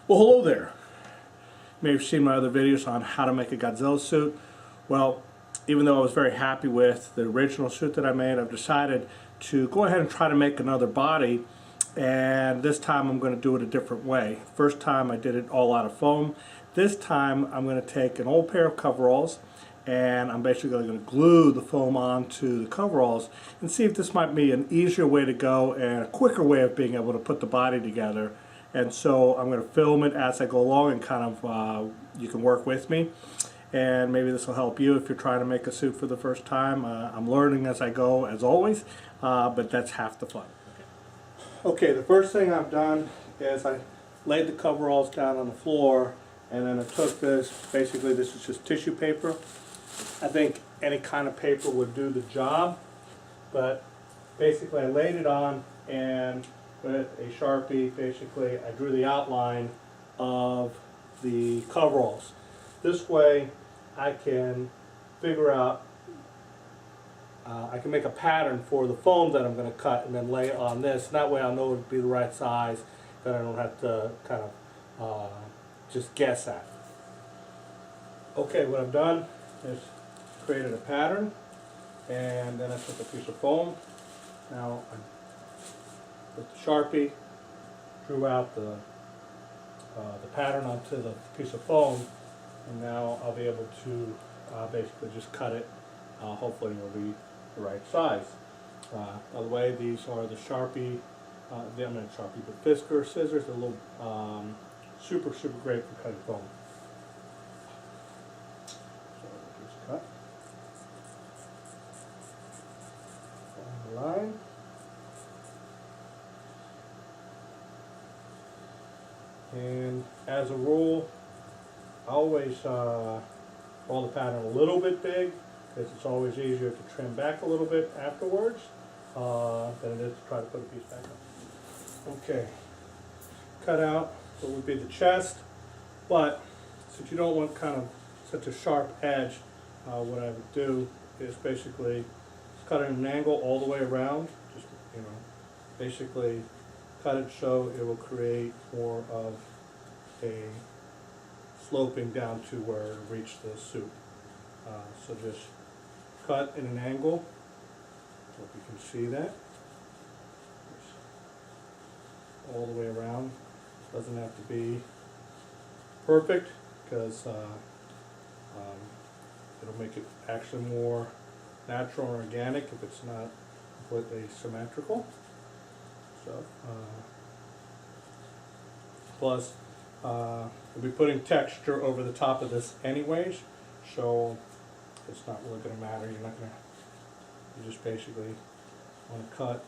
Well, hello there. You may have seen my other videos on how to make a Godzilla suit. Well, even though I was very happy with the original suit that I made, I've decided to go ahead and try to make another body, and this time I'm going to do it a different way. First time I did it all out of foam. This time I'm going to take an old pair of coveralls and I'm basically going to glue the foam onto the coveralls and see if this might be an easier way to go and a quicker way of being able to put the body together. And so I'm going to film it as I go along and kind of you can work with me, and maybe this will help you if you're trying to make a suit for the first time. I'm learning as I go, as always, but that's half the fun. Okay, the first thing I've done is I laid the coveralls down on the floor, and then I took this, basically this is just tissue paper. I think any kind of paper would do the job, but basically I laid it on, and with a Sharpie, basically I drew the outline of the coveralls. This way I can figure out, I can make a pattern for the foam that I'm going to cut and then lay it on this. And that way I'll know it would be the right size, that I don't have to kind of just guess at. Okay, what I've done is created a pattern, and then I took a piece of foam. Now I with the Sharpie drew out the pattern onto the piece of foam, and now I'll be able to basically just cut it. Hopefully it will be the right size. By the way, these are the Sharpie, they're not Sharpie, but Fisker scissors. They're a little super great for cutting foam. So just cut on the line. And as a rule, I always roll the pattern a little bit big, because it's always easier to trim back a little bit afterwards than it is to try to put a piece back on. Okay, cut out what would be the chest, but since you don't want kind of such a sharp edge, what I would do is basically cut it at an angle all the way around. Just, you know, basically cut it so it will create more of a sloping down to where it will reach the suit. So just cut in an angle. Hope you can see that. Just all the way around. Doesn't have to be perfect, because it'll make it actually more natural and organic if it's not completely symmetrical. So, plus, we'll be putting texture over the top of this anyways, so it's not really going to matter. You're not going to, you just basically want to cut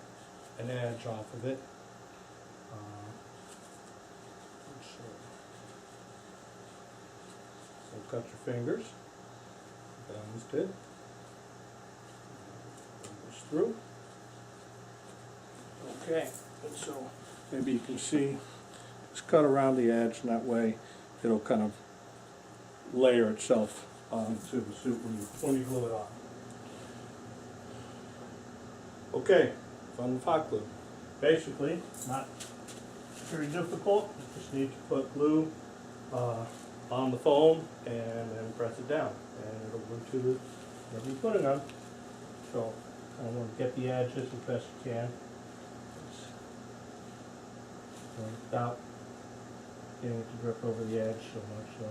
an edge off of it. So cut your fingers, thumbs did, bring this through. Okay, and so maybe you can see, just cut around the edge, and that way it'll kind of layer itself onto the suit when you glue it on. Okay, fun with hot glue. Basically, not very difficult. You just need to put glue on the foam and then press it down, and it'll glue to the whatever you're putting on. So I want to get the edges as best you can, without getting it to drip over the edge so much. So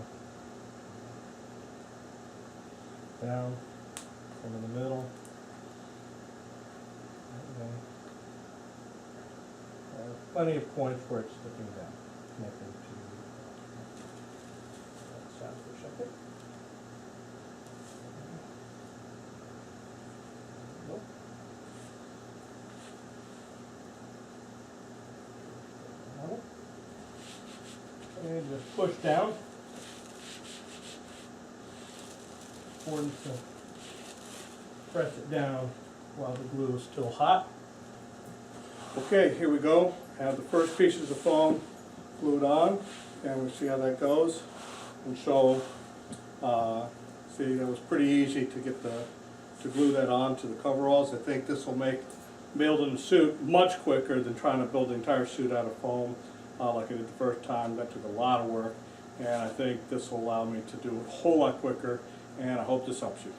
down, some in the middle. Plenty of points where it's sticking down, connecting to that side for a second. Nope. And just push down. Important to press it down while the glue is still hot. Okay, here we go. I have the first pieces of foam glued on, and we'll see how that goes. And so, see, that was pretty easy to get to glue that on to the coveralls. I think this will make building the suit much quicker than trying to build the entire suit out of foam. like I did the first time. That took a lot of work, and I think this will allow me to do it a whole lot quicker, and I hope this helps you.